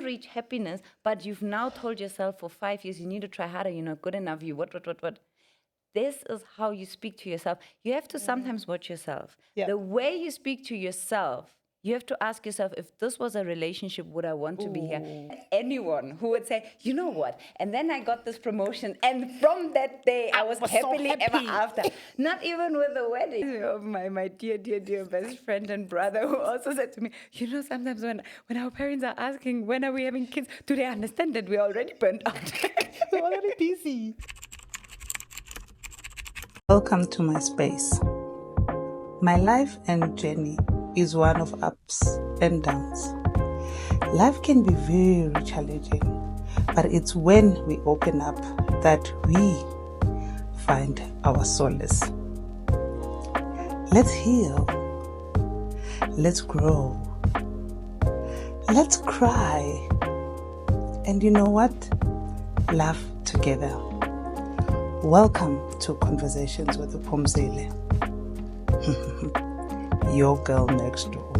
can't reach happiness, but you've now told yourself for 5 years, you need to try harder, you're not good enough, you what. This is how you speak to yourself. You have to sometimes watch yourself. Yep. The way you speak to yourself, you have to ask yourself, if this was a relationship, would I want to be here? Anyone who would say, you know what? And then I got this promotion, and from that day, I was was so happily ever happy. after. Not even with the wedding. Of my dear best friend and brother, who also said to me, you know, sometimes when our parents are asking, when are we having kids, do they understand that we're already burnt out? We're already busy. Welcome to my space. My life and journey is one of ups and downs. Life can be very challenging, but it's when we open up that we find our solace. Let's heal. Let's grow. Let's cry. And you know what? Laugh together. Welcome to Conversations with Upumzile. Your girl next door.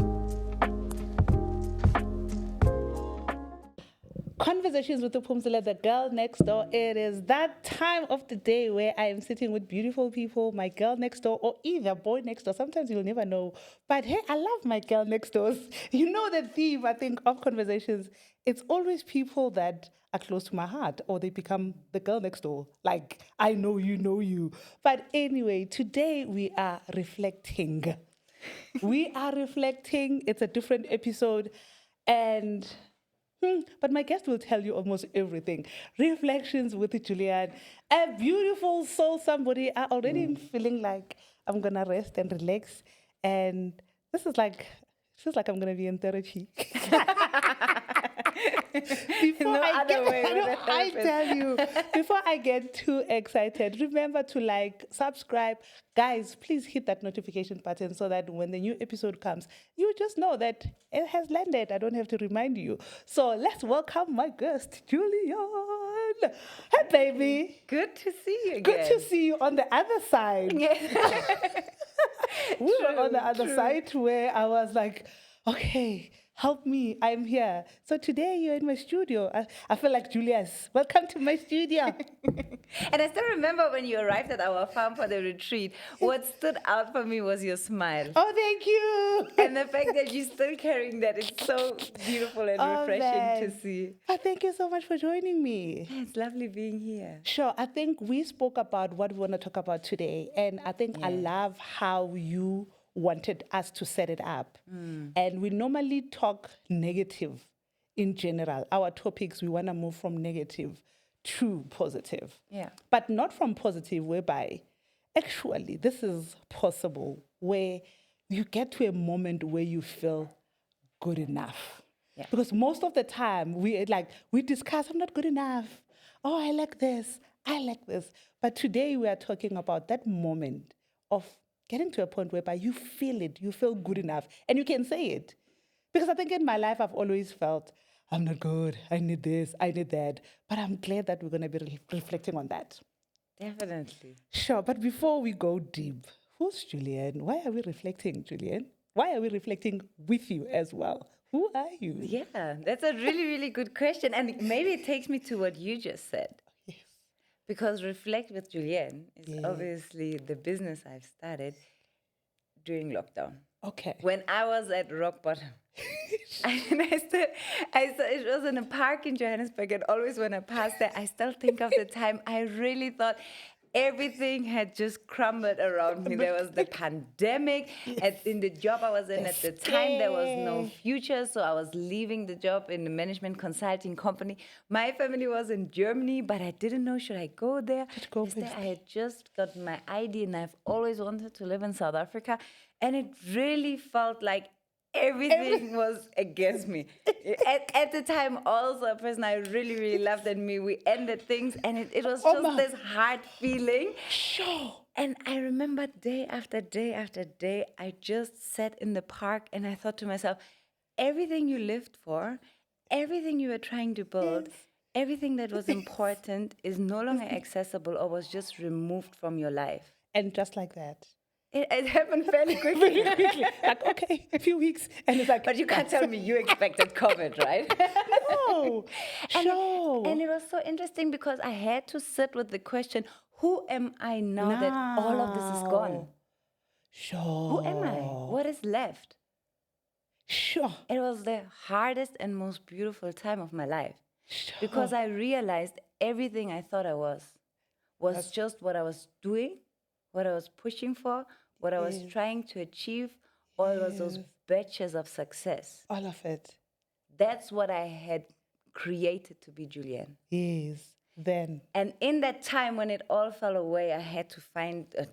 Conversations with Upumzile, the girl next door. It is that time of the day where I am sitting with beautiful people, my girl next door, or either boy next door. Sometimes you'll never know. But hey, I love my girl next doors. You know the theme, I think, of conversations. It's always people that are close to my heart, or they become the girl next door. Like, I know you. But anyway, today we are reflecting. It's a different episode. And but my guest will tell you almost everything. Reflections with Julian. A beautiful soul, somebody. I already feeling like I'm going to rest and relax. And this is like, feels like I'm going to be in therapy. Before I get too excited, remember to like, subscribe. Guys, please hit that notification button so that when the new episode comes, you just know that it has landed. I don't have to remind you. So let's welcome my guest, Julian. Hey, baby. Good to see you again. Good to see you on the other side. We were on the other side where I was like, okay, help me, I'm here. So today you're in my studio. I feel like Julius. Welcome to my studio. And I still remember when you arrived at our farm for the retreat, what stood out for me was your smile. Oh, thank you. And the fact that you're still carrying that, it's so beautiful and refreshing to see. Oh, thank you so much for joining me. Yeah, it's lovely being here. Sure, I think we spoke about what we want to talk about today. And I think I love how you wanted us to set it up. And we normally talk negative in general. Our topics, we want to move from negative to positive. Yeah. But not from positive whereby actually this is possible, where you get to a moment where you feel good enough. Yeah. Because most of the time we discuss, I'm not good enough. Oh, I like this. But today we are talking about that moment of getting to a point whereby you feel it, you feel good enough, and you can say it. Because I think in my life, I've always felt, I'm not good, I need this, I need that. But I'm glad that we're going to be reflecting on that. Definitely. Sure, but before we go deep, who's Julian? Why are we reflecting, Julian? Why are we reflecting with you as well? Who are you? Yeah, that's a really, really good question. And maybe it takes me to what you just said. Yes. Because Reflect with Julian is obviously the business I've started during lockdown. Okay. When I was at rock bottom. It was in a park in Johannesburg, and always when I pass there, I still think of the time I really thought everything had just crumbled around me. There was the pandemic. In the job I was in at the time, there was no future. So I was leaving the job in the management consulting company. My family was in Germany, but I didn't know, should I go there? I had just got my ID, and I've always wanted to live in South Africa. And it really felt like everything was against me. At the time, also, a person I really, really loved, and we ended things, and it was just this hard feeling. Sure. And I remember day after day after day, I just sat in the park, and I thought to myself, everything you lived for, everything you were trying to build, everything that was important is no longer accessible or was just removed from your life. And just like that. It happened fairly quickly. Very quickly. Like, okay, a few weeks. And it's like, But you can't tell me you expected COVID, right? no, sure. And it was so interesting because I had to sit with the question, who am I now that all of this is gone? Sure. Who am I? What is left? Sure. It was the hardest and most beautiful time of my life Sure. because I realized everything I thought I was just what I was doing, what I was pushing for, what I was trying to achieve, all of those batches of success. All of it. That's what I had created to be Julian. Yes. Then. And in that time when it all fell away, I had to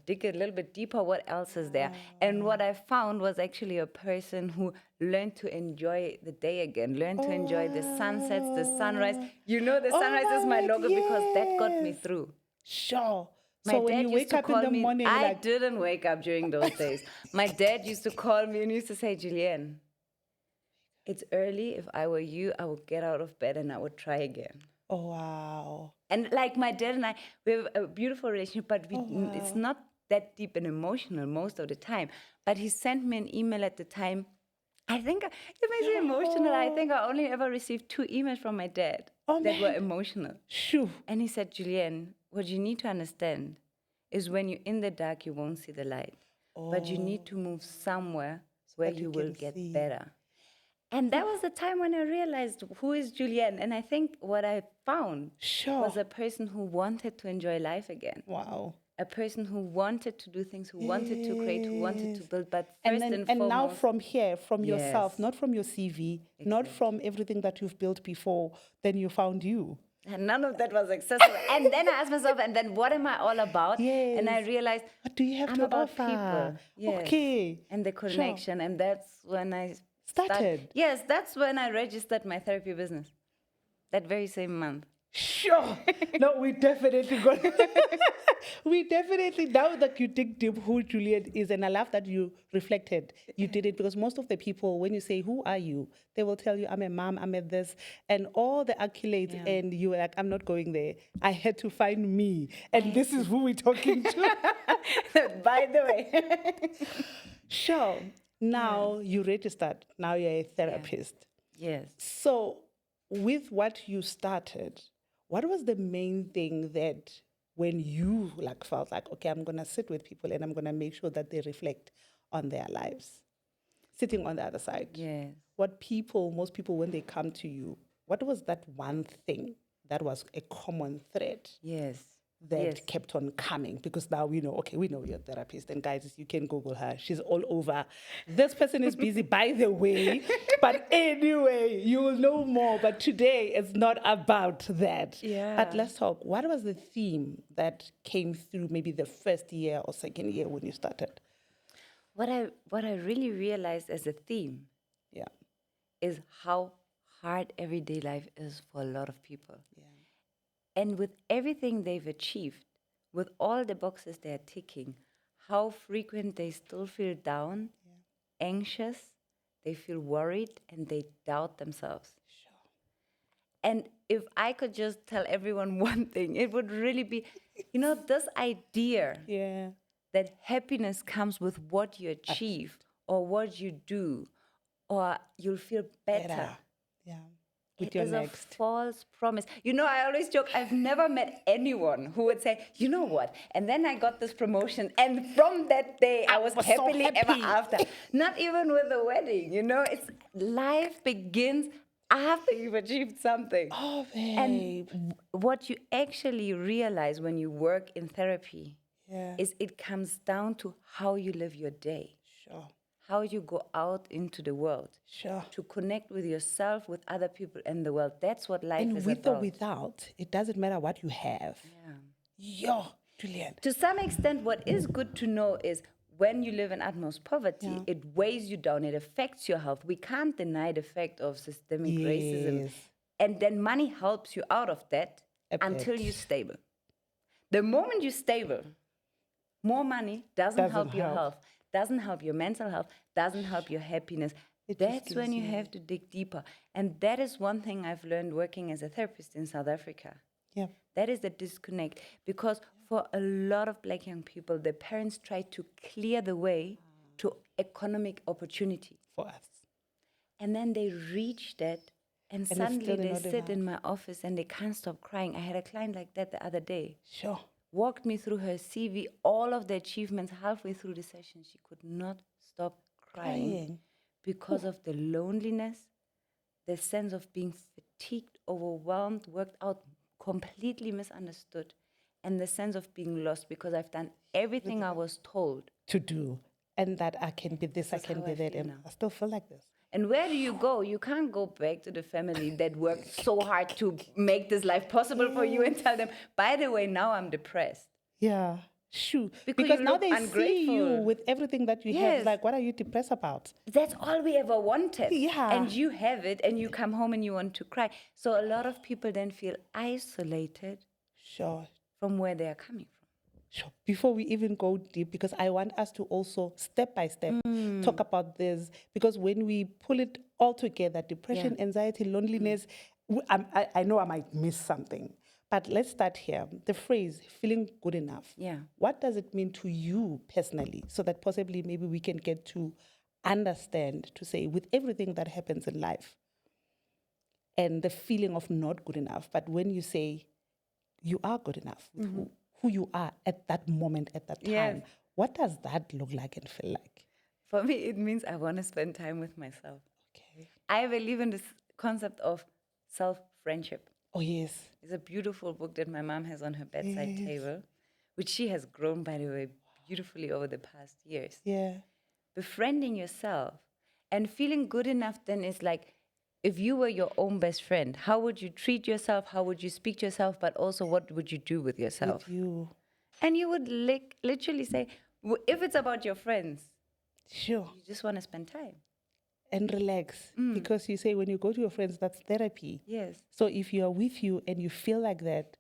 dig a little bit deeper, what else is there? And what I found was actually a person who learned to enjoy the day again, learned to enjoy the sunsets, the sunrise. You know, the sunrise is my logo because that got me through. Sure. My So when dad you used wake to up in call the me. morning, you're I like, didn't wake up during those days. My dad used to call me and used to say, Juliane, it's early. If I were you, I would get out of bed and I would try again. oh, wow. And like my dad and I, we have a beautiful relationship, but it's not that deep and emotional most of the time. But he sent me an email at the time. I think it makes me emotional. I think I only ever received 2 emails from my dad that were emotional. Shoo. And he said, Julian, what you need to understand is when you're in the dark, you won't see the light. But you need to move somewhere where that you you will can get see. better. And that was the time when I realized who is Julian. And I think what I found Sure. was a person who wanted to enjoy life again. Wow. A person who wanted to do things, who wanted to create, who wanted to build. But And first then, and and foremost, now from here, from yourself, Yes. not from your CV, not from everything that you've built before, then you found you. and none of that was accessible. And then I asked myself, and then what am I all about? And I Yes. realized What do you have I'm to about offer? people. Yes. Okay. And the Sure. connection. And that's when I Started. Yes, that's when I registered my therapy business. That very same month. Sure. No, we definitely got we definitely, now that you dig deep who Julian is, and I love that you reflected. You did it because most of the people, when you say, who are you? They will tell you, I'm a mom, I'm a this, and all the accolades, and you were like, I'm not going there. I had to find me. And this is who we're talking to. By the way. Sure. Now you registered. Now you're a therapist. Yes. So with what you started, what was the main thing that when you felt like, okay, I'm going to sit with people and I'm going to make sure that they reflect on their lives, sitting on the other side? Yes. Most people, when they come to you, what was that one thing that was a common thread Yes. that Yes. kept on coming? Because now we know, okay, we know you're a therapist, and guys, you can Google her. She's all over. This person is busy, by the way. But anyway, you will know more. But today, it's not about that. Yeah. But let's talk. What was the theme that came through maybe the first year or second year when you started? What I really realized as a theme Yeah. is how hard everyday life is for a lot of people. Yeah. And with everything they've achieved, with all the boxes they're ticking, how frequent they still feel down, anxious, they feel worried, and they doubt themselves. Sure. And if I could just tell everyone one thing, it would really be, this idea Yeah. that happiness comes with what you achieve or what you do, or you'll feel better. Yeah. With It your is next. a false promise. I always joke, I've never met anyone who would say, you know what? And then I got this promotion, and from that day, I was was so happily ever happy. after. Not even with a wedding, it's life begins after you've achieved something. Oh, babe. And what you actually realize when you work in therapy Yeah. is it comes down to how you live your day, Sure. how you go out into the world Sure. to connect with yourself, with other people in the world. That's what life And is with about. or without, it doesn't matter what you have. Yo, Julian. To some extent, what is good to know is when you live in utmost poverty, it weighs you down, it affects your health. We can't deny the fact of systemic racism. Yes. And then money helps you out of that A until bit. you're stable. The moment you're stable, more money doesn't help your help. health, doesn't help your mental health, doesn't help your happiness. It just That's when gives you have to dig deeper. And that is one thing I've learned working as a therapist in South Africa. Yeah. That is the disconnect. Because for a lot of Black young people, their parents try to clear the way to economic opportunity. For us. And then they reach that, and And it's suddenly still they not sit in enough. my office and they can't stop crying. I had a client like that the other day. Sure. Walked me through her CV, all of the achievements. Halfway through the session, she could not stop crying because of the loneliness, the sense of being fatigued, overwhelmed, worked out, completely misunderstood, and the sense of being lost because I've done everything I was told. To do. And that I can be this, I This is can how be I that. feel And now. I still feel like this. And where do you go? You can't go back to the family that worked so hard to make this life possible for you and tell them, by the way, now I'm depressed. Yeah. Shoo. Because Because you now look they see you ungrateful. with everything that you have. Yes. It's like, what are you depressed about? That's all we ever wanted. Yeah. And you have it, and you come home and you want to cry. So a lot of people then feel isolated Sure. from where they are coming from. Sure. Before we even go deep, because I want us to also step by step talk about this. Because when we pull it all together, depression, anxiety, loneliness, I know I might miss something. But let's start here. The phrase feeling good enough. Yeah. What does it mean to you personally? So that possibly maybe we can get to understand, to say, with everything that happens in life and the feeling of not good enough. But when you say you are good enough with who you are at that moment, at that time, Yes. what does that look like and feel like? For me, it means I want to spend time with myself. Okay. I believe in this concept of self-friendship. Oh, yes. It's a beautiful book that my mom has on her bedside table, which she has grown, by the way, beautifully over the past years. Yeah. Befriending yourself and feeling good enough then is like, if you were your own best friend, how would you treat yourself? How would you speak to yourself? But also, what would you do with yourself? With you. And you would literally say, if it's about your friends, Sure. you just want to spend time. And relax. Because you say when you go to your friends, that's therapy. Yes. So if you are with you and you feel like that,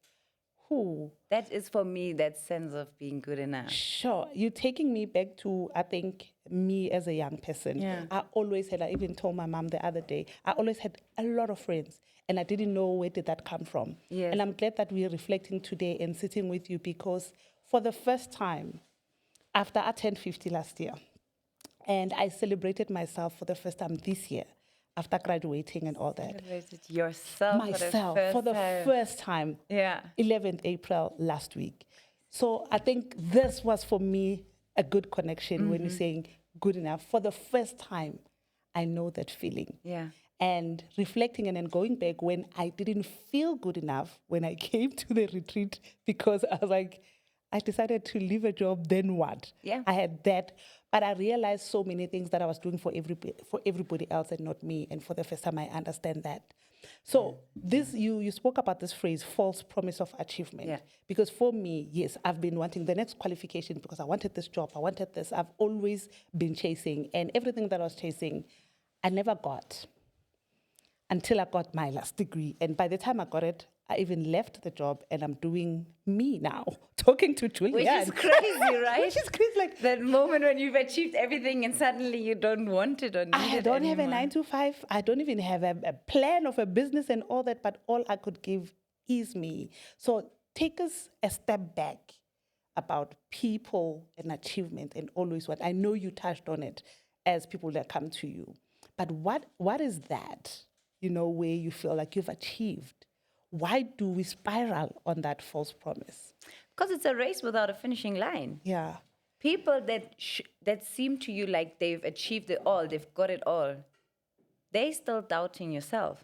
who? That is for me that sense of being good enough. Sure. You're taking me back to, I think, me as a young person. Yeah. I always had, I even told my mom the other day, I always had a lot of friends. And I didn't know where did that come from. Yes. And I'm glad that we're reflecting today and sitting with you because for the first time, after I turned 50 last year, and I celebrated myself for the first time this year after graduating and all that. Celebrated yourself For the first time. Yeah. 11th April last week. So I think this was for me a good connection when you're saying good enough. For the first time, I know that feeling. Yeah. And reflecting and then going back when I didn't feel good enough when I came to the retreat because I was like, I decided to leave a job, then what? Yeah. I had that, but I realized so many things that I was doing for everybody else and not me. And for the first time, I understand that. So this, you spoke about this phrase, false promise of achievement. Yeah. Because for me, yes, I've been wanting the next qualification because I wanted this job, I wanted this. I've always been chasing, and everything that I was chasing, I never got until I got my last degree. And by the time I got it, I even left the job and I'm doing me now, talking to Julian. Which is crazy, right? Which is crazy. Like, that moment when you've achieved everything and suddenly you don't want it or need I it don't have a anymore. 9 to 5. I don't even have a plan of a business and all that, but all I could give is me. So take us a step back about people and achievement and always what. I know you touched on it as people that come to you. But what is that, where you feel like you've achieved? Why do we spiral on that false promise? Because it's a race without a finishing line. Yeah. People that seem to you like they've achieved it all, they've got it all, they still doubting yourself.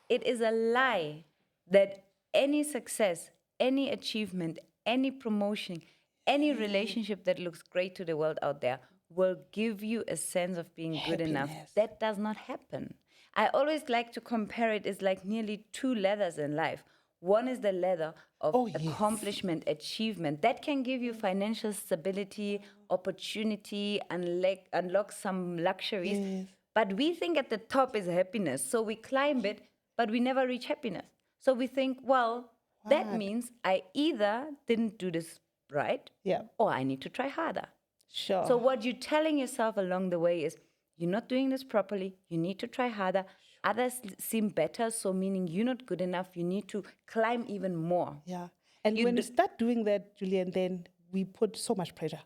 It is a lie that any success, any achievement, any promotion, any relationship that looks great to the world out there will give you a sense of being good enough. Happiness. That does not happen. I always like to compare it as like nearly two leathers in life. One is the leather of accomplishment, achievement. That can give you financial stability, opportunity, unlock some luxuries. Yes. But we think at the top is happiness. So we climb it, but we never reach happiness. So we think, well, that means I either didn't do this right, Yeah. or I need to try harder. Sure. So what you're telling yourself along the way is, you're not doing this properly, you need to try harder, others seem better, so meaning you're not good enough, you need to climb even more. Yeah. And You when do- we start doing that, Julian, then we put so much pressure.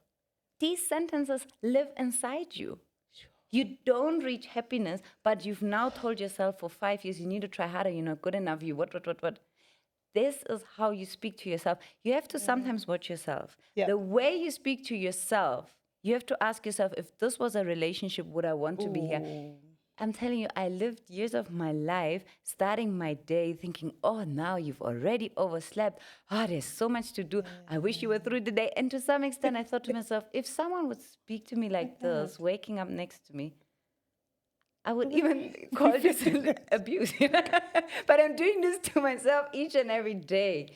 These sentences live inside you. You don't reach happiness, but you've now told yourself for 5 years you need to try harder, you're not good enough, you what. This is how you speak to yourself. You have to sometimes watch yourself. Yeah. The way you speak to yourself, you have to ask yourself, if this was a relationship, would I want to be here? I'm telling you, I lived years of my life starting my day thinking, oh, now you've already overslept. Oh, there's so much to do. I wish you were through the day. And to some extent, I thought to myself, if someone would speak to me like this, waking up next to me, I would even call this abuse. But I'm doing this to myself each and every day.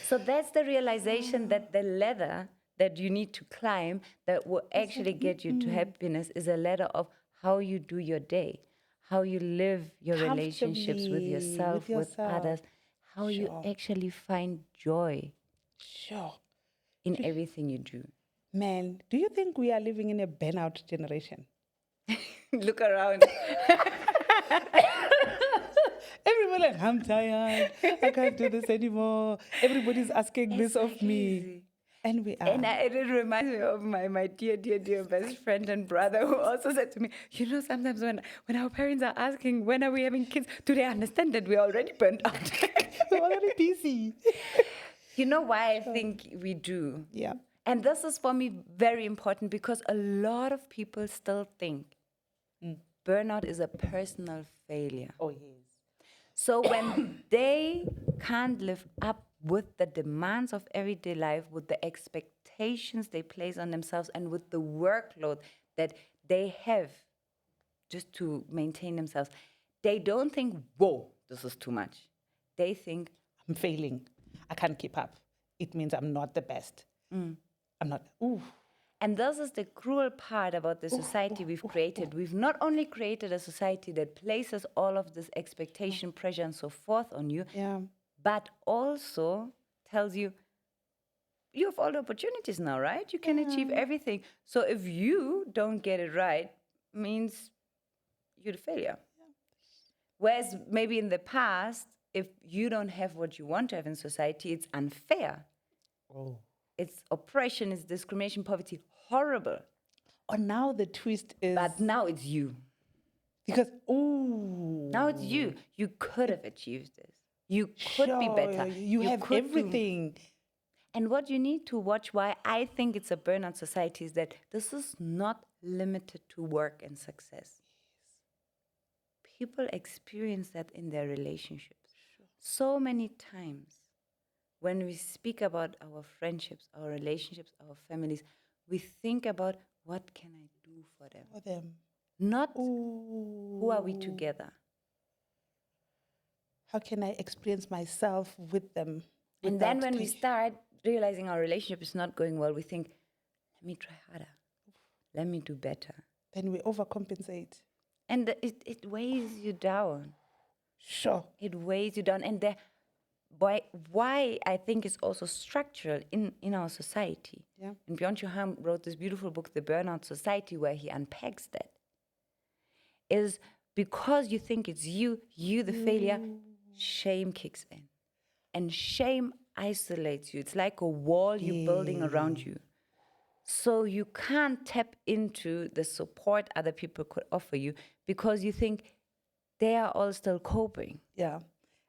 So that's the realization that the ladder that you need to climb that will actually get you to happiness is a ladder of how you do your day, how you live your relationships with yourself, with others, how you actually find joy Sure. in everything you do. Man, do you think we are living in a burnout generation? Look around. Everyone like, I'm tired. I can't do this anymore. Everybody's asking this of me. And we are. And it reminds me of my dear best friend and brother who also said to me, you know, sometimes when our parents are asking, when are we having kids, do they understand that we're already burnt out? We're already busy. You know why I think we do? Yeah. And this is for me very important because a lot of people still think burnout is a personal failure. Oh, yes. So when they can't live up with the demands of everyday life, with the expectations they place on themselves, and with the workload that they have just to maintain themselves, they don't think, whoa, this is too much. They think, I'm failing. I can't keep up. It means I'm not the best. I'm not. Ooh. and this is the cruel part about the society we've created. We've not only created a society that places all of this expectation, pressure, and so forth on you, Yeah. but also tells you, you have all the opportunities now, right? You can achieve everything. So if you don't get it right, means you're the failure. Whereas maybe in the past, if you don't have what you want to have in society, it's unfair. Oh. It's oppression, it's discrimination, poverty, horrible. Oh, now the twist is But now it's you. because ooh. Now it's you. You could have achieved this. You could be better. You have could do- everything. And what you need to watch, why I think it's a burnout society, is that this is not limited to work and success. People experience that in their relationships. So many times when we speak about our friendships, our relationships, our families, we think about what can I do for them? For them. Not Ooh. who are we together? How can I experience myself with them? And then without when we tension? start realizing our relationship is not going well, we think, let me try harder. Let me do better. Then we overcompensate. And it weighs you down. Sure. It weighs you down. And why I think it's also structural in our society. Yeah. And Bjorn Johan wrote this beautiful book, The Burnout Society, where he unpacks that. Is because you think it's you the failure, shame kicks in. And shame isolates you. It's like a wall you're building around you. So you can't tap into the support other people could offer you because you think they are all still coping. Yeah.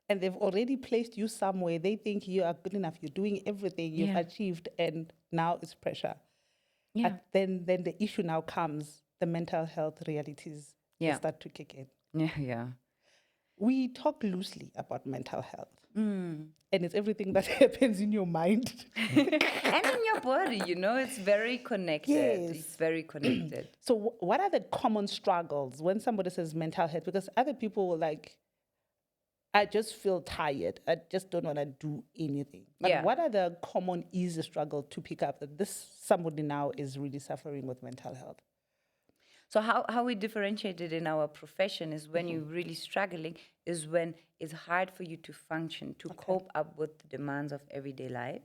And they've already placed you somewhere. They think you are good enough. You're doing everything you've Yeah. achieved, and now it's pressure. Yeah. But then the issue now comes, the mental health realities they Yeah. start to kick in. Yeah. We talk loosely about mental health. And it's everything that happens in your mind. And in your body, it's very connected. Yes. It's very connected. So what are the common struggles when somebody says mental health? Because other people will like, I just feel tired. I just don't want to do anything. But Yeah. what are the common easy struggle to pick up that this somebody now is really suffering with mental health? So how we differentiate it in our profession is when you're really struggling, is when it's hard for you to function, to cope up with the demands of everyday life.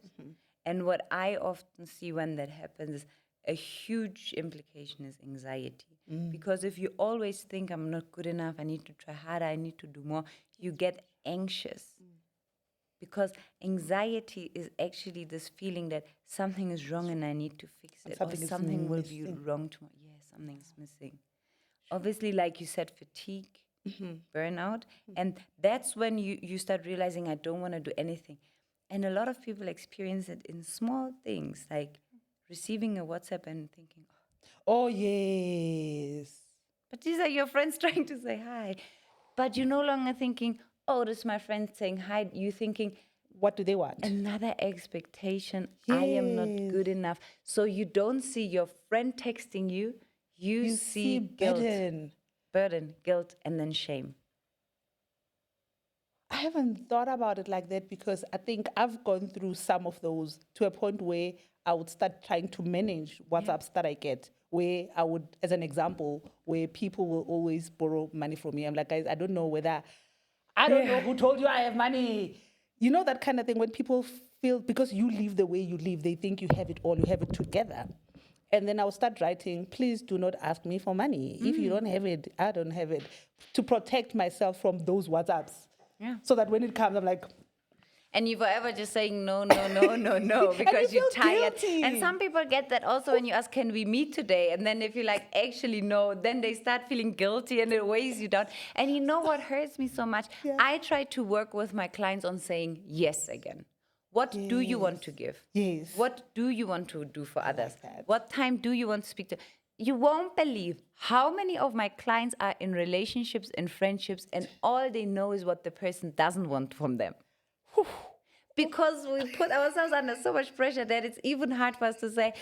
And what I often see when that happens is a huge implication is anxiety. Because if you always think, I'm not good enough, I need to try harder, I need to do more, you get anxious. Because anxiety is actually this feeling that something is wrong and I need to fix it, or something is something will be missing. wrong tomorrow. Yeah, something's missing. Obviously, like you said, fatigue, burnout. And that's when you start realizing, I don't want to do anything. And a lot of people experience it in small things, like receiving a WhatsApp and thinking, Oh, yes. but these are your friends trying to say hi. But you're no longer thinking, oh, this is my friend saying hi. You're thinking, What do they want? another expectation. I am not Yes. good enough. So you don't see your friend texting you. You You see see guilt, burden. guilt, and then shame. I haven't thought about it like that because I think I've gone through some of those to a point where I would start trying to manage WhatsApps that I get. Where I would, as an example, where people will always borrow money from me. I'm like, guys, I don't know who told you I have money. You know, that kind of thing when people feel because you live the way you live, they think you have it all, you have it together. And then I'll start writing, please do not ask me for money. If you don't have it, I don't have it. To protect myself from those WhatsApps. Yeah. So that when it comes, I'm like, And you forever just saying no, no, no, no, no, because you you're feel tired. guilty. And some people get that also when you ask, can we meet today? And then if you like, actually no, then they start feeling guilty and it weighs you down. And you know what hurts me so much? Yeah. I try to work with my clients on saying yes again. What do you want to give? Yes. What do you want to do for others? that. What time do you want to speak to? You won't believe how many of my clients are in relationships and friendships, and all they know is what the person doesn't want from them. Because we put ourselves under so much pressure that it's even hard for us to say,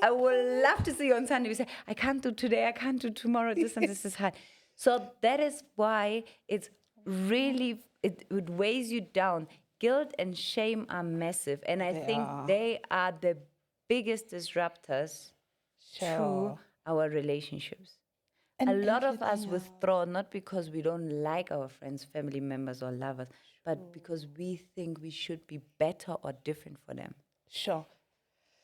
I would love to see you on Sunday. We say, I can't do today, I can't do tomorrow, this and this is hard. So that is why it's really, it weighs you down. Guilt and shame are massive. And I think they are the biggest disruptors to our relationships. And a lot of us everything withdraw not because we don't like our friends, family members, or lovers, but because we think we should be better or different for them. Sure.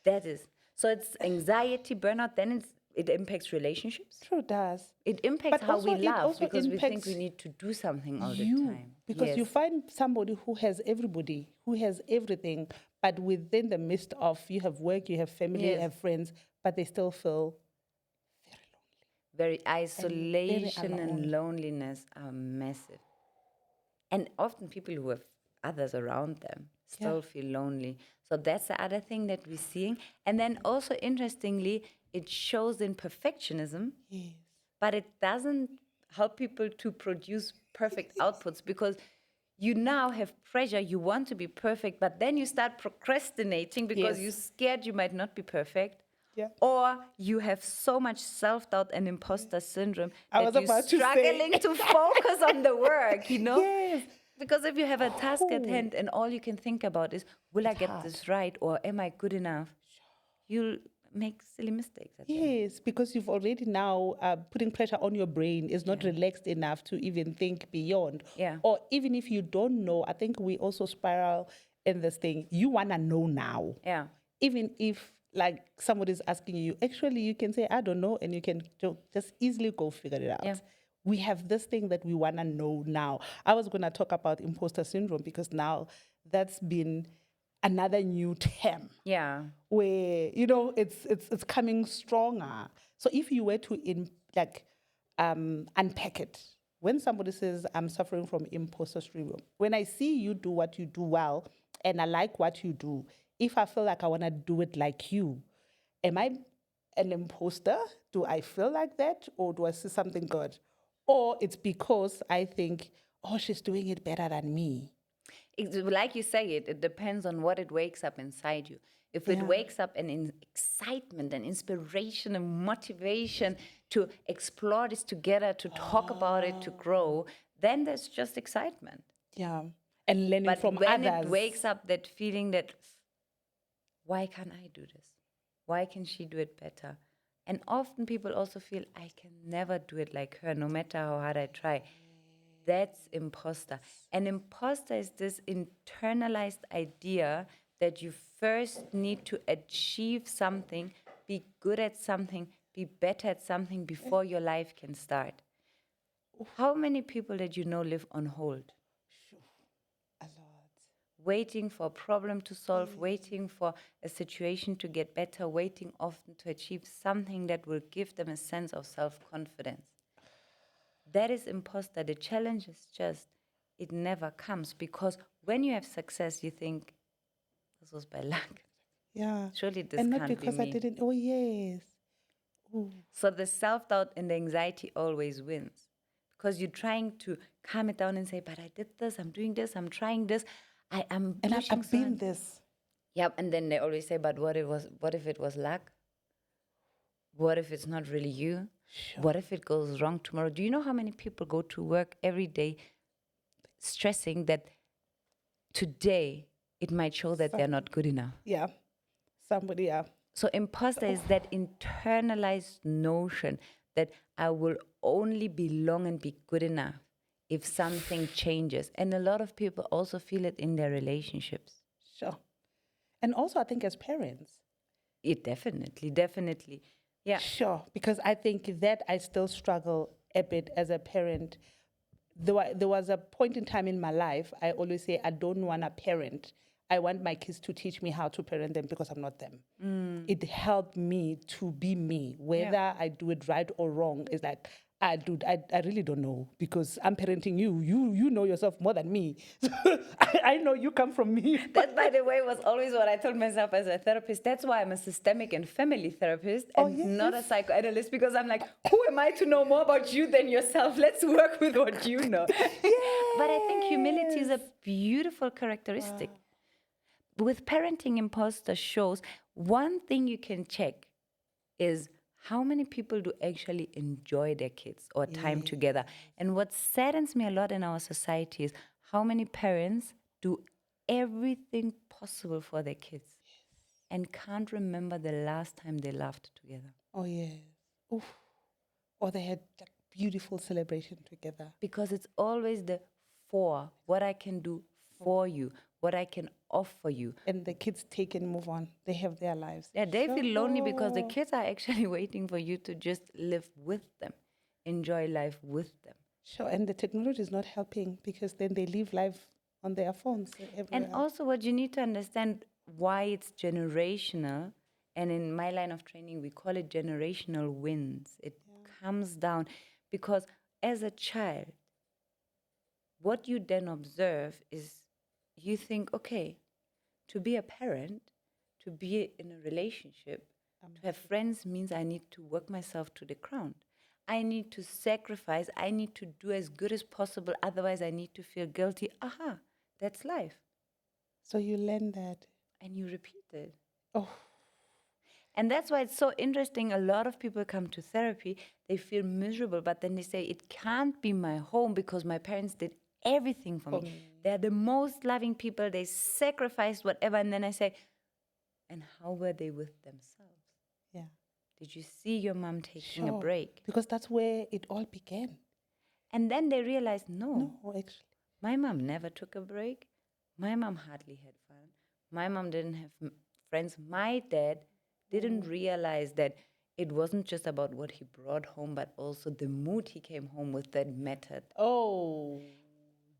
That is. So it's anxiety, burnout, then it impacts relationships. True does. It impacts But how also we it love also because we think impacts we need to do something all the You, time. because you Yes. find somebody who has everybody, who has everything, but within the midst of you have work, you have family, you Yes. have friends, but they still feel Very isolation alone. and loneliness are massive. And often people who have others around them still feel lonely. So that's the other thing that we're seeing. And then also interestingly, it shows in perfectionism, but it doesn't help people to produce perfect outputs because you now have pressure, you want to be perfect, but then you start procrastinating because you're scared you might not be perfect. Yeah. Or you have so much self-doubt and imposter syndrome I that was you're about to say. struggling to focus on the work, you know? Yes. Because if you have a task at hand and all you can think about is, will I get this right or am I good enough? You'll make silly mistakes at the end. Yes, because you've already now putting pressure on your brain is not relaxed enough to even think beyond. Yeah. Or even if you don't know, I think we also spiral in this thing. You want to know now. Yeah. Even if like somebody's asking you, actually you can say, I don't know, and you can just easily go figure it out. Yeah. We have this thing that we want to know now. I was going to talk about imposter syndrome because now that's been another new term Yeah. where it's coming stronger. So if you were to unpack it, when somebody says I'm suffering from imposter syndrome, when I see you do what you do well and I like what you do, if I feel like I want to do it like you, am I an imposter? Do I feel like that, or do I see something good? Or it's because I think, oh, she's doing it better than me. Like you say, it depends on what it wakes up inside you. If it wakes up an excitement and inspiration and motivation to explore this together, to talk about it, to grow, then there's just excitement. Yeah. And learning But from when others. it wakes up that feeling that, why can't I do this? Why can she do it better? And often people also feel, I can never do it like her, no matter how hard I try. That's imposter. An imposter is this internalized idea that you first need to achieve something, be good at something be better at something before your life can start. How many people that you know live on hold? A lot. Waiting for a problem to solve, waiting for a situation to get better, waiting often to achieve something that will give them a sense of self-confidence. That is imposter. The challenge is just, it never comes, because when you have success, you think, this was by luck. Yeah. Surely this And not can't be because I me. didn't. Oh, yes. Ooh. So the self-doubt and the anxiety always wins, because you're trying to calm it down and say, but I did this, I'm doing this, I'm trying this, I am And pushing I've so been hard. this. Yep, and then they always say, but what if it was luck? What if it's not really you? Sure. What if it goes wrong tomorrow? Do you know how many people go to work every day stressing that today it might show that they're not good enough? Yeah. Somebody, yeah. So imposter is that internalized notion that I will only belong and be good enough if something changes. And a lot of people also feel it in their relationships. Sure. And also, I think as parents. It definitely. Yeah. Sure. Because I think that I still struggle a bit as a parent. There was a point in time in my life, I always say, I don't want to parent. I want my kids to teach me how to parent them because I'm not them. It helped me to be me. Whether I do it right or wrong is like, I really don't know, because I'm parenting you. You know yourself more than me. I know you come from me. That, by the way, was always what I told myself as a therapist. That's why I'm a systemic and family therapist and not a psychoanalyst, because I'm like, who am I to know more about you than yourself? Let's work with what you know. But I think humility is a beautiful characteristic. With parenting imposter shows, one thing you can check is how many people do actually enjoy their kids or time together. And what saddens me a lot in our society is how many parents do everything possible for their kids and can't remember the last time they laughed together. Oh, yes. Oof. Or they had like beautiful celebration together. Because it's always the for, what I can do for you, what I can offer you. And the kids take and move on. They have their lives. Yeah, they feel lonely because the kids are actually waiting for you to just live with them, enjoy life with them. Sure, and the technology is not helping, because then they live life on their phones. And also what you need to understand, why it's generational, and in my line of training, we call it generational wins. It comes down because as a child, what you then observe is you think, okay, to be a parent, to be in a relationship, to have friends means I need to work myself to the ground. I need to sacrifice. I need to do as good as possible. Otherwise, I need to feel guilty. Aha, that's life. So you learn that. And you repeat it. Oh, And that's why it's so interesting. A lot of people come to therapy, they feel miserable, but then they say, it can't be my home because my parents did everything for me. They're the most loving people. They sacrificed whatever. And then I say, and how were they with themselves? yeah. Did you see your mom taking a break? Because that's where it all began. And then they realize, no, actually. my mom never took a break. My mom hardly had fun. My mom didn't have friends. My dad didn't realize that it wasn't just about what he brought home, but also the mood he came home with that mattered. Oh.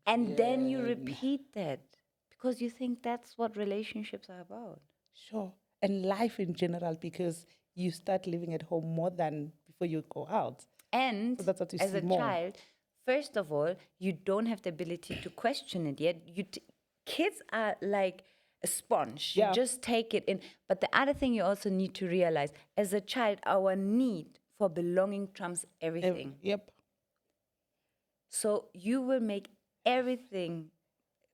And then you repeat that because you think that's what relationships are about. Sure. And life in general, because you start living at home more than before you go out. And So that's what you as see a more. child, first of all, you don't have the ability to question it yet. Kids are like a sponge. You just take it in. But the other thing you also need to realize, as a child, our need for belonging trumps everything. Yep. So you will make everything,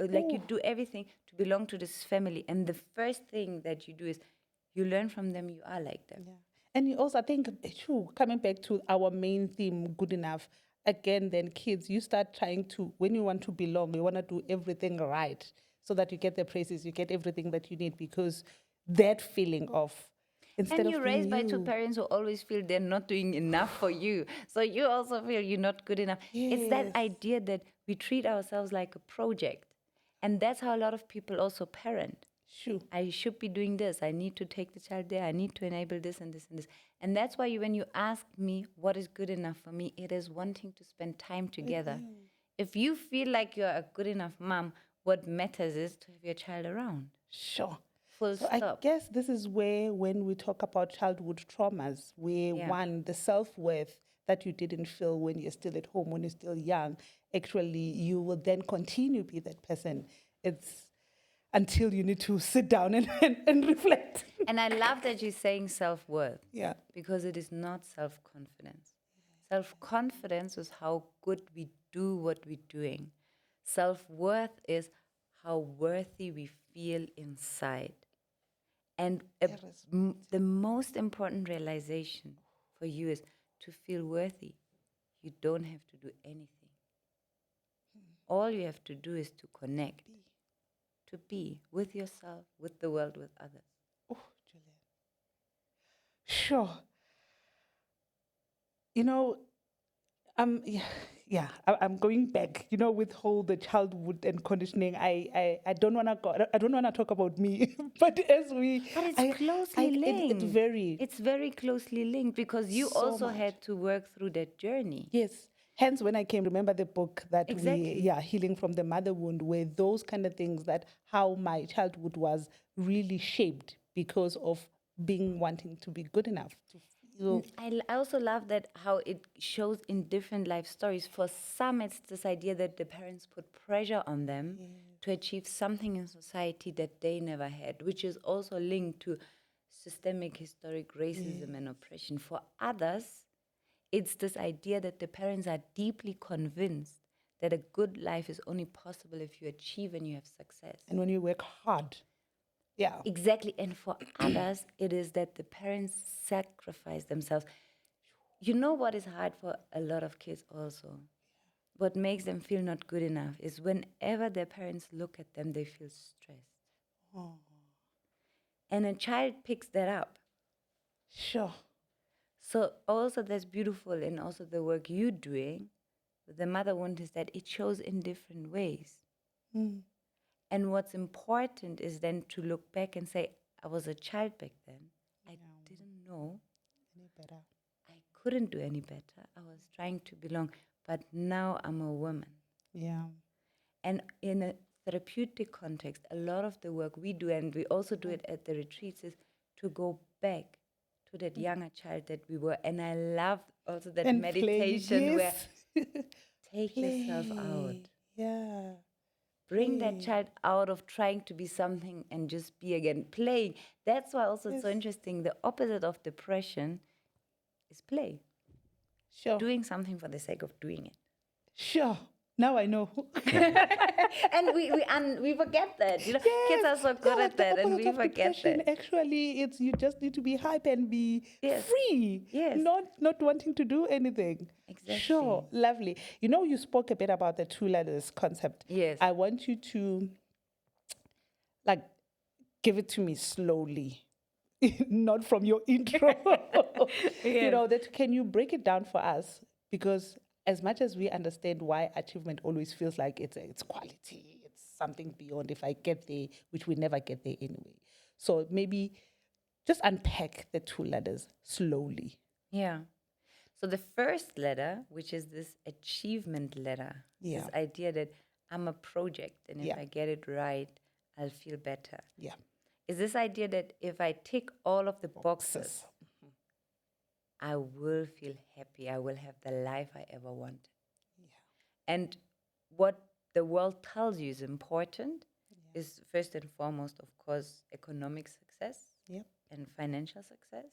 like you do everything to belong to this family. And the first thing that you do is you learn from them, you are like them. Yeah. And you also, I think, coming back to our main theme, good enough, again, then kids, you start trying to, when you want to belong, you want to do everything right so that you get the praises, you get everything that you need, because that feeling of, instead And of you're being raised by two parents who always feel they're not doing enough for you. So you also feel you're not good enough. It's that idea that we treat ourselves like a project. And that's how a lot of people also parent. Sure. I should be doing this. I need to take the child there. I need to enable this and this and this. And that's why when you ask me what is good enough for me, it is wanting to spend time together. If you feel like you're a good enough mom, what matters is to have your child around. Sure. Full So I stop. guess this is where, when we talk about childhood traumas, where Yeah. one, the self-worth that you didn't feel when you're still at home, when you're still young, actually you will then continue to be that person. It's until you need to sit down and reflect. And I love that you're saying self-worth. Yeah. Because it is not self-confidence. Self-confidence is how good we do what we're doing. Self-worth is how worthy we feel inside. And the most important realization for you is to feel worthy. You don't have to do anything. All you have to do is to connect, to be with yourself, with the world, with others. Oh, Julian. Sure. You know, I'm going back. You know, with whole the childhood and conditioning. I don't wanna go. I don't wanna talk about me. But as we, But it's closely linked. It's It's very closely linked because you So also much. had to work through that journey. yes. Hence, when I came, remember the book that Exactly. Healing from the Mother Wound, where those kind of things, that how my childhood was really shaped because of wanting to be good enough to feel. I also love that how it shows in different life stories. For some, it's this idea that the parents put pressure on them to achieve something in society that they never had, which is also linked to systemic historic racism and oppression. For others, it's this idea that the parents are deeply convinced that a good life is only possible if you achieve and you have success. And when you work hard. Yeah. Exactly. And for others, it is that the parents sacrifice themselves. You know what is hard for a lot of kids also? What makes them feel not good enough is whenever their parents look at them, they feel stressed. And a child picks that up. Sure. So also that's beautiful in also the work you're doing with the mother wound is that it shows in different ways. And what's important is then to look back and say, I was a child back then. I didn't know. Any better. I couldn't do any better. I was trying to belong. But now I'm a woman. Yeah. And in a therapeutic context, a lot of the work we do, and we also do it at the retreats, is to go back to that younger child that we were. And I love also that And play, meditation yes. where take yourself out. Yeah. Bring that child out of trying to be something and just be again playing. That's why also it's so interesting. The opposite of depression is play. Sure. Doing something for the sake of doing it. Sure. Now I know. And we forget that. You know, kids are so good at that, and we forget that. Actually, it's you just need to be hype and be free. Yes. Not wanting to do anything. Exactly. Sure. Lovely. You know, you spoke a bit about the two letters concept. Yes. I want you to give it to me slowly. Not from your intro. You know, that can you break it down for us? Because as much as we understand why achievement always feels like it's quality, it's something beyond if I get there, which we never get there anyway. So maybe just unpack the two letters slowly. Yeah. So the first letter, which is this achievement letter, this idea that I'm a project, and if I get it right, I'll feel better. Yeah. Is this idea that if I tick all of the boxes, I will feel happy. I will have the life I ever wanted. Yeah. And what the world tells you is important is first and foremost, of course, economic success and financial success.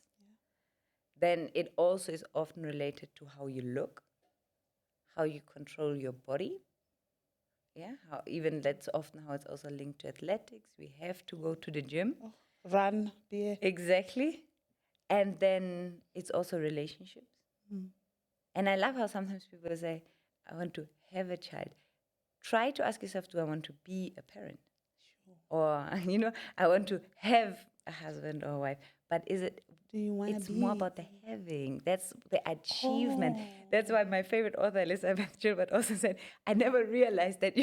Then it also is often related to how you look, how you control your body. Yeah, that's often how it's also linked to athletics. We have to go to the gym. Run, beer. Exactly. And then it's also relationships. And I love how sometimes people say, I want to have a child. Try to ask yourself, do I want to be a parent? Sure. Or, I want to have a husband or a wife. But do you want to be? It's more about the having. That's the achievement. That's why my favorite author, Elizabeth Gilbert, also said, I never realized that,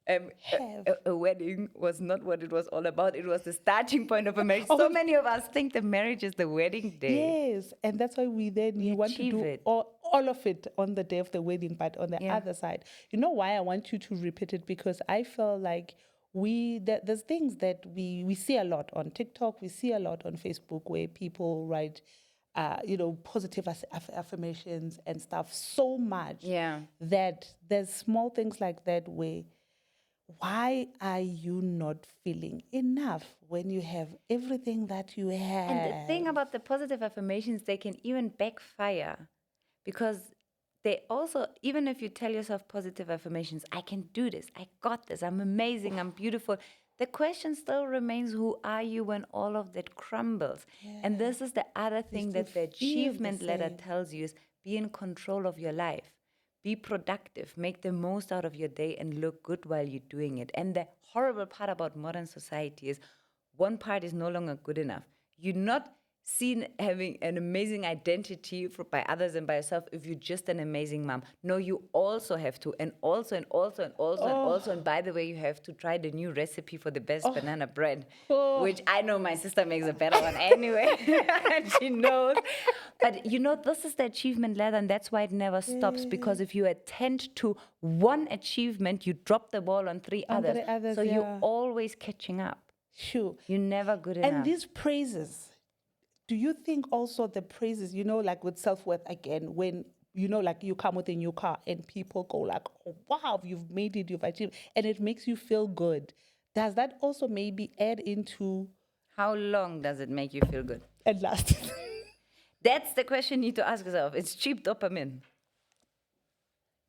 a wedding was not what it was all about. It was the starting point of a marriage. Oh, So many of us think the marriage is the wedding day. Yes, and that's why you want to achieve do it. all of it on the day of the wedding, but on the other side. You know why I want you to repeat it? Because I feel like there's things that we see a lot on TikTok, we see a lot on Facebook where people write, positive affirmations and stuff so much that there's small things like that where why are you not feeling enough when you have everything that you have? And the thing about the positive affirmations, they can even backfire because they also, even if you tell yourself positive affirmations, I can do this, I got this, I'm amazing, I'm beautiful, the question still remains, who are you when all of that crumbles? And this is the other thing that the achievement letter tells you is be in control of your life. Be productive, make the most out of your day and look good while you're doing it. And the horrible part about modern society is one part is no longer good enough. You're not seen having an amazing identity by others and by yourself if you're just an amazing mom. No, you also have to, and also, and also, and also, and also. And by the way, you have to try the new recipe for the best banana bread, which I know my sister makes a better one anyway. And she knows. But this is the achievement ladder, and that's why it never stops. Because if you attend to one achievement, you drop the ball on three others. So you're always catching up. Sure. You're never good enough. And these praises, do you think also the praises, like with self-worth again, when, like you come with a new car and people go like, oh, wow, you've made it, you've achieved, and it makes you feel good. Does that also maybe add into... How long does it make you feel good? At last. That's the question you need to ask yourself. It's cheap dopamine.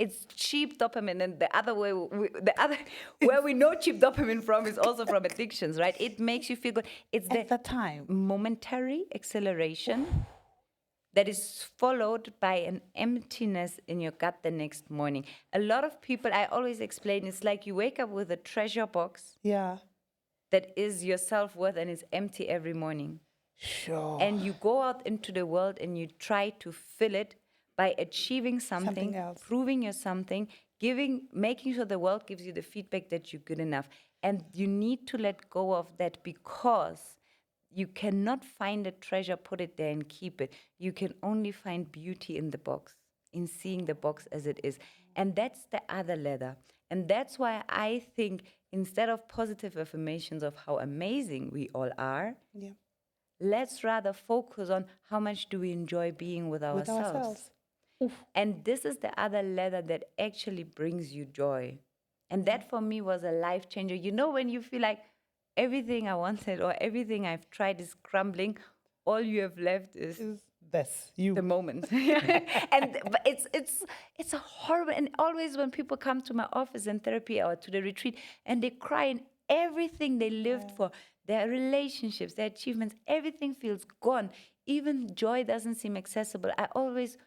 It's cheap dopamine, and the other way, where we know cheap dopamine from is also from addictions, right? It makes you feel good. It's at the time momentary acceleration that is followed by an emptiness in your gut the next morning. A lot of people, I always explain, it's like you wake up with a treasure box. Yeah. That is your self-worth and it's empty every morning. Sure. And you go out into the world and you try to fill it by achieving something else. Proving you something, making sure the world gives you the feedback that you're good enough. And you need to let go of that because you cannot find a treasure, put it there and keep it. You can only find beauty in the box, in seeing the box as it is. And that's the other ladder. And that's why I think instead of positive affirmations of how amazing we all are, let's rather focus on how much do we enjoy being with ourselves. And this is the other ladder that actually brings you joy. And that for me was a life changer. When you feel like everything I wanted or everything I've tried is crumbling, all you have left is the moment. But it's a horrible, and always when people come to my office in therapy or to the retreat and they cry and everything they lived for, their relationships, their achievements, everything feels gone. Even joy doesn't seem accessible. I always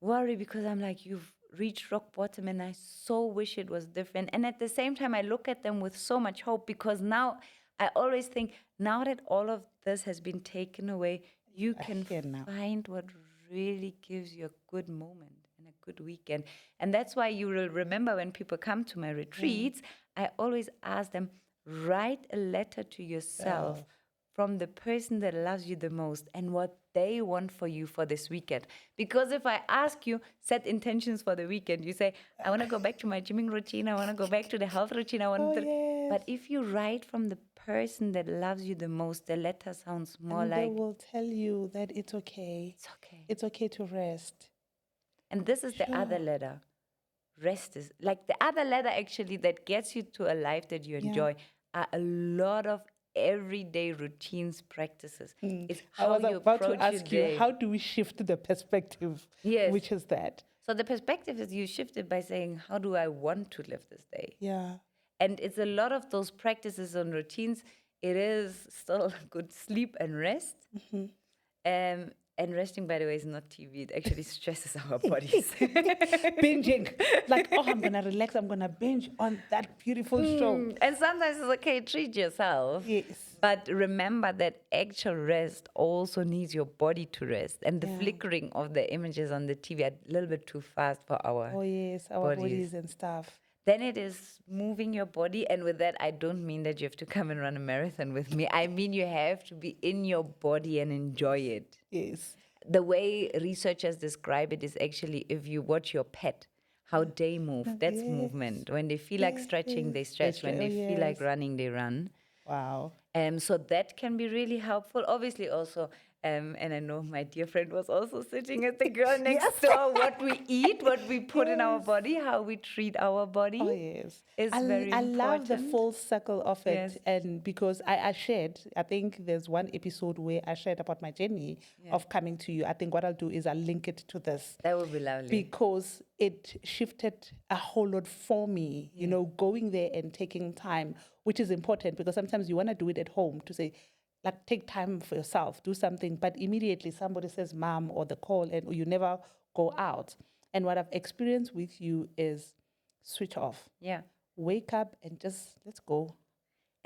worry because I'm like, you've reached rock bottom and I so wish it was different. And at the same time, I look at them with so much hope because now I always think, now that all of this has been taken away, you can find what really gives you a good moment and a good weekend. And that's why you will remember when people come to my retreats, I always ask them, write a letter to yourself from the person that loves you the most and what they want for you for this weekend. Because if I ask you, set intentions for the weekend, you say, I want to go back to my gymming routine, I want to go back to the health routine, But if you write from the person that loves you the most, the letter sounds more and like... they will tell you that it's okay. It's okay. It's okay to rest. And this is the other letter. Rest is... Like the other letter actually that gets you to a life that you enjoy are a lot of everyday routines, practices. It's how I was you about approach to ask your you, day. how do we shift the perspective? Yes. Which is that? So the perspective is you shift it by saying, how do I want to live this day? Yeah. And it's a lot of those practices and routines. It is still good sleep and rest. And resting, by the way, is not TV. It actually stresses our bodies. Binging. Like, I'm going to relax. I'm going to binge on that beautiful show. And sometimes it's okay, treat yourself. Yes. But remember that actual rest also needs your body to rest. And the flickering of the images on the TV are a little bit too fast for our our bodies and stuff. Then it is moving your body. And with that, I don't mean that you have to come and run a marathon with me. I mean, you have to be in your body and enjoy it. Yes. The way researchers describe it is actually if you watch your pet, how they move, that's Yes. movement. When they feel like stretching, they stretch. When they feel like running, they run. Wow. So that can be really helpful. Obviously, also, and I know my dear friend was also sitting at the girl next door. What we eat, what we put in our body, how we treat our body. Oh, yes. Is I, very I love the important. full circle of it. Yes. And because I shared, I think there's one episode where I shared about my journey of coming to you. I think what I'll do is I'll link it to this. That would be lovely. Because it shifted a whole lot for me, you know, going there and taking time, which is important because sometimes you want to do it at home to say, like, take time for yourself, do something, but immediately somebody says mom or the call and you never go out. And what I've experienced with you is switch off. Yeah. Wake up and just let's go.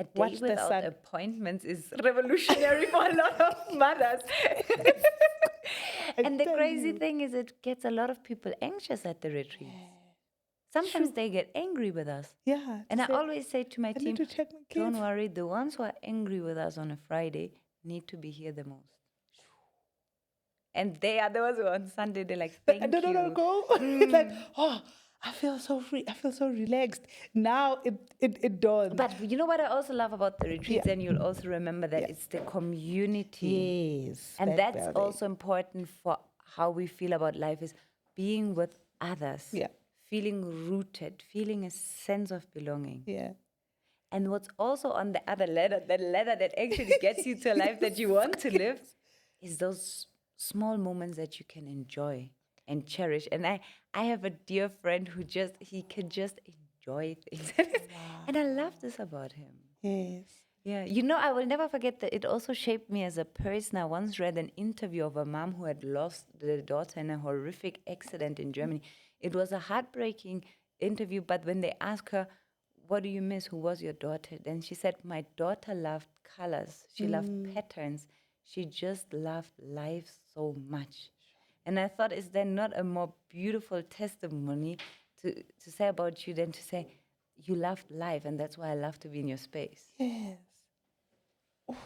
A day Watch the without sun. appointments is revolutionary for a lot of mothers. And the tell crazy you. thing is it gets a lot of people anxious at the retreats. Sometimes they get angry with us. Yeah. And I say, always say to my I team, need to check my don't kids. worry, the ones who are angry with us on a Friday need to be here the most. And they are the ones who on Sunday, they're like, thank you. No, go. It's like, oh, I feel so free. I feel so relaxed. Now it dawns. But you know what I also love about the retreats, and you'll also remember that it's the community. Yes. And back that's building. also important for how we feel about life is being with others. Yeah. Feeling rooted, feeling a sense of belonging. Yeah. And what's also on the other ladder, the ladder that actually gets you to a life that you want to live, is those small moments that you can enjoy and cherish. And I have a dear friend who he can just enjoy things. And I love this about him. Yes. Yeah, you know, I will never forget that it also shaped me as a person. I once read an interview of a mom who had lost their daughter in a horrific accident in Germany. It was a heartbreaking interview, but when they asked her, what do you miss? Who was your daughter? Then she said, my daughter loved colors. She loved patterns. She just loved life so much. And I thought, is there not a more beautiful testimony to say about you than to say, you loved life, and that's why I love to be in your space. Yes. Ooh.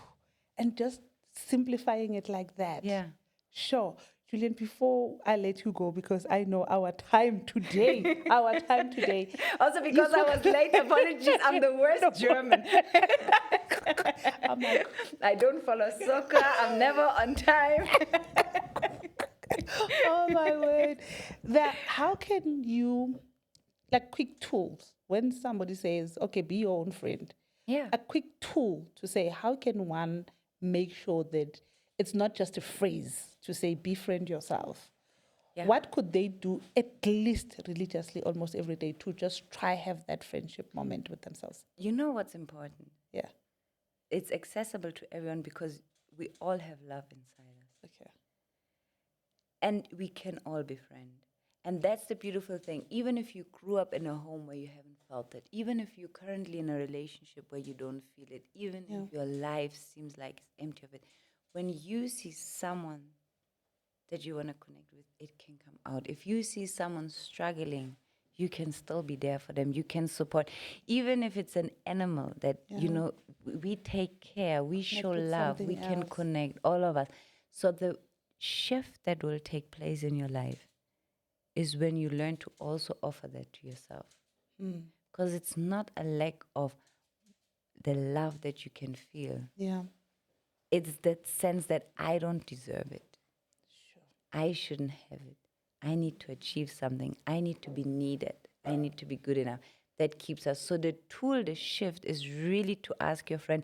And just simplifying it like that. Yeah. Sure. Julian, before I let you go, because I know our time today, Also because I was late, apologies, I'm the worst German. I'm like, I don't follow soccer, I'm never on time. oh my word. How can you, like quick tools, when somebody says, okay, be your own friend, Yeah. a quick tool to say, how can one make sure that it's not just a phrase to say, befriend yourself? Yeah. What could they do at least religiously almost every day to just try have that friendship moment with themselves? You know what's important? Yeah. It's accessible to everyone because we all have love inside us. Okay. And we can all befriend. And that's the beautiful thing. Even if you grew up in a home where you haven't felt it, even if you're currently in a relationship where you don't feel it, even if your life seems like it's empty of it, when you see someone that you want to connect with, it can come out. If you see someone struggling, you can still be there for them. You can support. Even if it's an animal that, you know, we take care, we show with love, we something can else. connect, all of us. So the shift that will take place in your life is when you learn to also offer that to yourself. Because it's not a lack of the love that you can feel. Yeah. It's that sense that I don't deserve it. I shouldn't have it. I need to achieve something. I need to be needed. I need to be good enough. That keeps us. So the tool, the shift is really to ask your friend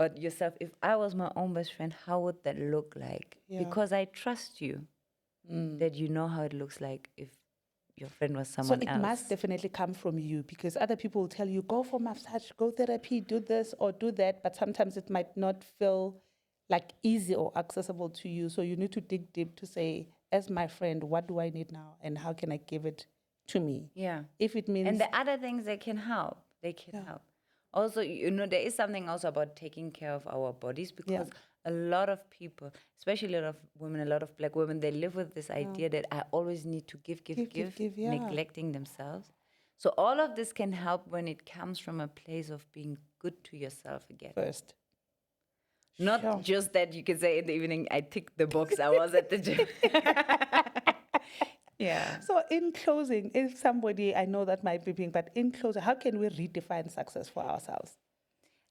or yourself, if I was my own best friend, how would that look like? Yeah. Because I trust you that you know how it looks like if your friend was So someone it else. must definitely come from you because other people will tell you, go for massage, go therapy, do this or do that. But sometimes it might not feel like easy or accessible to you. So you need to dig deep to say, as my friend, what do I need now? And how can I give it to me? Yeah. If it means... And the other things they can help. They can help. Also, you know, there is something also about taking care of our bodies because a lot of people, especially a lot of women, a lot of black women, they live with this idea that I always need to give, Give, neglecting themselves. So all of this can help when it comes from a place of being good to yourself again. First. Not Sure. just that you can say in the evening, I ticked the box, I was at the gym. Yeah. So in closing, if somebody, I know that might be being, but in closing, how can we redefine success for ourselves?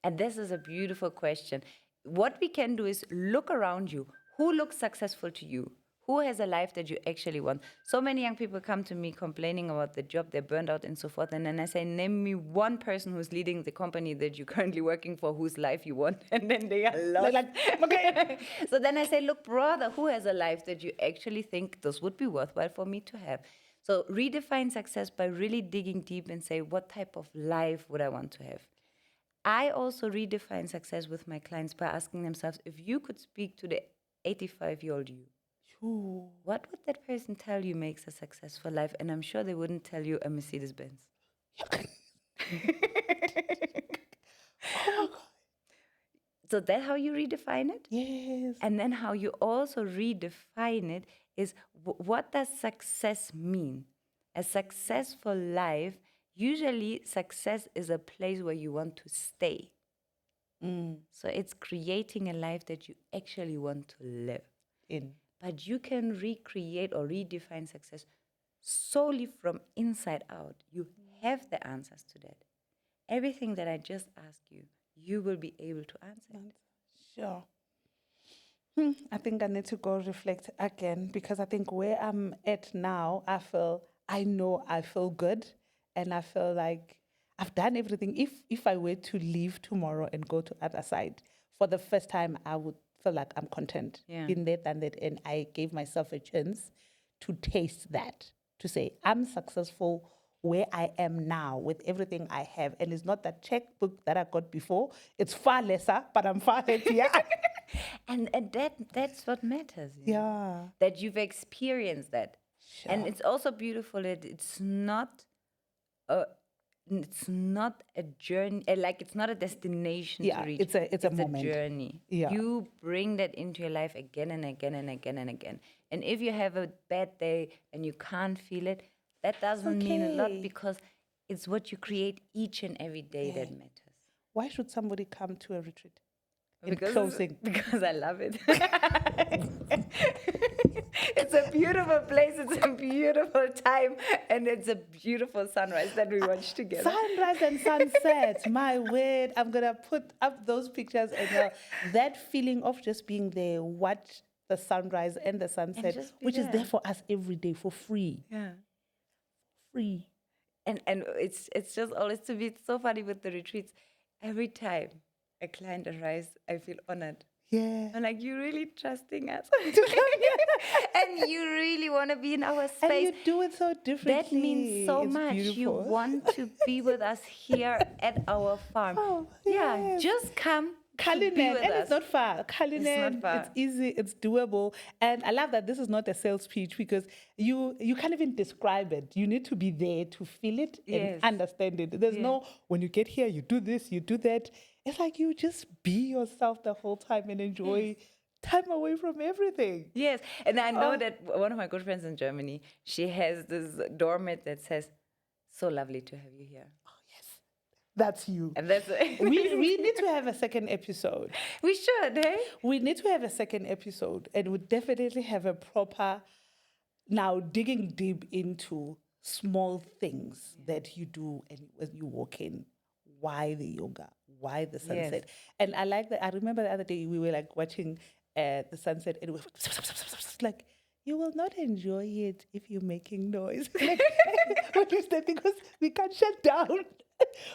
And this is a beautiful question. What we can do is look around you. Who looks successful to you? Who has a life that you actually want? So many young people come to me complaining about the job, they're burned out and so forth. And then I say, name me one person who's leading the company that you're currently working for, whose life you want. And then they are lost. Like, okay. So then I say, look, brother, who has a life that you actually think this would be worthwhile for me to have? So redefine success by really digging deep and say, what type of life would I want to have? I also redefine success with my clients by asking themselves, if you could speak to the 85-year-old you, Ooh. what would that person tell you makes a successful life? And I'm sure they wouldn't tell you a Mercedes Benz. So that's how you redefine it? Yes. And then how you also redefine it is what does success mean? A successful life, usually success is a place where you want to stay. So it's creating a life that you actually want to live. But you can recreate or redefine success solely from inside out. You have the answers to that. Everything that I just asked you, you will be able to answer it. Sure. I think I need to go reflect again, because I think where I'm at now, I feel good, and I feel like I've done everything. If I were to leave tomorrow and go to other side, for the first time, I would feel like I'm content in that and that. And I gave myself a chance to taste that, to say, I'm successful where I am now with everything I have. And it's not that checkbook that I got before. It's far lesser, but I'm far happier. And that's what matters. You know? Yeah. That you've experienced that. Sure. And it's also beautiful that it's not a journey, like it's not a destination to reach. It's a moment. Journey. Yeah. You bring that into your life again and again and again and again. And if you have a bad day and you can't feel it, that doesn't mean a lot, because it's what you create each and every day that matters. Why should somebody come to a retreat? Because I love it. It's a beautiful place, it's a beautiful time, and it's a beautiful sunrise that we watch together. Sunrise and sunset, my word. I'm going to put up those pictures, and that feeling of just being there, watch the sunrise and the sunset, which is there for us every day for free. Yeah. Free. And it's just always to be so funny with the retreats. Every time a client arrives, I feel honored. Yeah. I'm like, you're really trusting us. And you really want to be in our space. And you do it so differently. That means so It's much. beautiful. You want to be with us here at our farm. Oh, Yeah, yes. just come. Cullinan, and it's not far. Cullinan, not far. it's easy, it's doable. And I love that this is not a sales pitch, because you can't even describe it. You need to be there to feel it and understand it. There's no, when you get here, you do this, you do that. It's like you just be yourself the whole time and enjoy time away from everything. Yes, and I know that one of my good friends in Germany, she has this doormat that says, "So lovely to have you here." That's you. And that's we need to have a second episode. We should, hey? We need to have a second episode, and we definitely have a proper, now digging deep into small things that you do and when you walk in. Why the yoga? Why the sunset? And I like that. I remember the other day we were like watching the sunset, and we were like, you will not enjoy it if you're making noise. Like, because we can't shut down.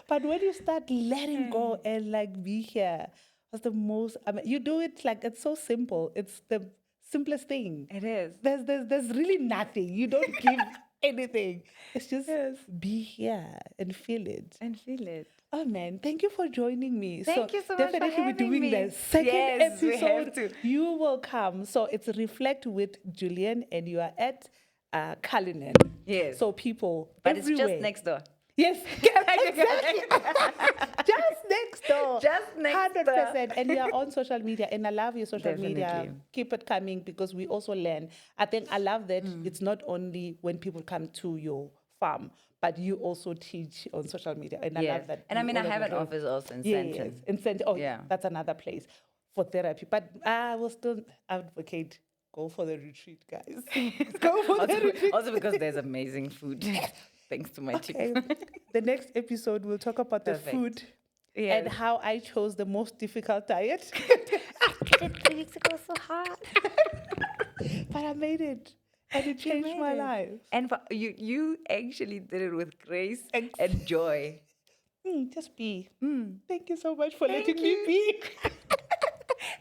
But when you start letting go and like be here, that's the most. I mean, you do it like it's so simple. It's the simplest thing. It is. There's really nothing. You don't give anything. It's just be here and feel it. And feel it. Oh man, thank you for joining me. Thank you so much for definitely we're having doing me. the second Yes, we episode. have to. You will come. So it's Reflect with Julian, and you are at Cullinan. Yes. So people But everywhere. it's just next door. Yes, exactly. Just next door. Just next door. 100%. And you are on social media, and I love your social media. Definitely. Keep it coming, because we also learn. I think I love that it's not only when people come to your farm, but you also teach on social media. And I Yes. love that. And I you mean, I all have an joined. office also in Yes, Sandton. in Sandton. Oh, Yeah. that's another place for therapy. But I will still advocate, go for the retreat, guys. Go for the Also, retreat. also because there's amazing food. Thanks to my Okay. team. The next episode, we'll talk about the Perfect. food and Yes. how I chose the most difficult diet. I did 3 weeks ago so hard. But I made it. And it changed made my it. life. And you actually did it with grace Thanks. and joy. Just be. Thank you so much for letting me you. be.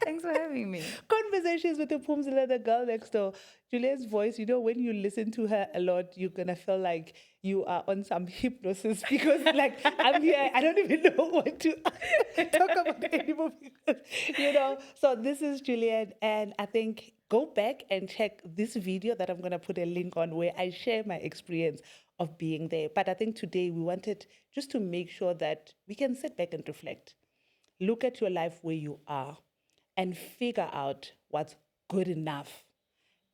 Thanks for having me. Conversations with the Pumzila, the girl next door. Julia's voice, when you listen to her a lot, you're going to feel like you are on some hypnosis because, like, I'm here, I don't even know what to talk about anymore because, So this is Julian, and I think go back and check this video that I'm going to put a link on where I share my experience of being there. But I think today we wanted just to make sure that we can sit back and reflect. Look at your life where you are and figure out what's good enough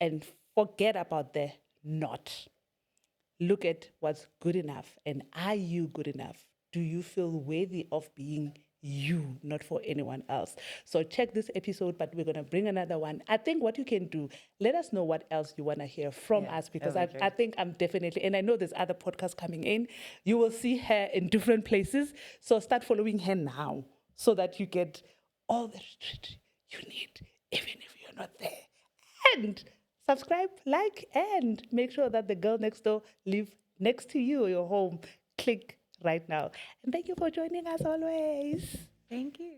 and forget about the not. Look at what's good enough and are you good enough? Do you feel worthy of being you, not for anyone else? So check this episode, but we're going to bring another one. I think what you can do, let us know what else you want to hear from us because that'd be I think I'm definitely, and I know there's other podcasts coming in. You will see her in different places. So start following her now so that you get all the shit you need, even if you're not there. And subscribe, like, and make sure that the girl next door live next to you or your home. Click right now. And thank you for joining us always. Thank you.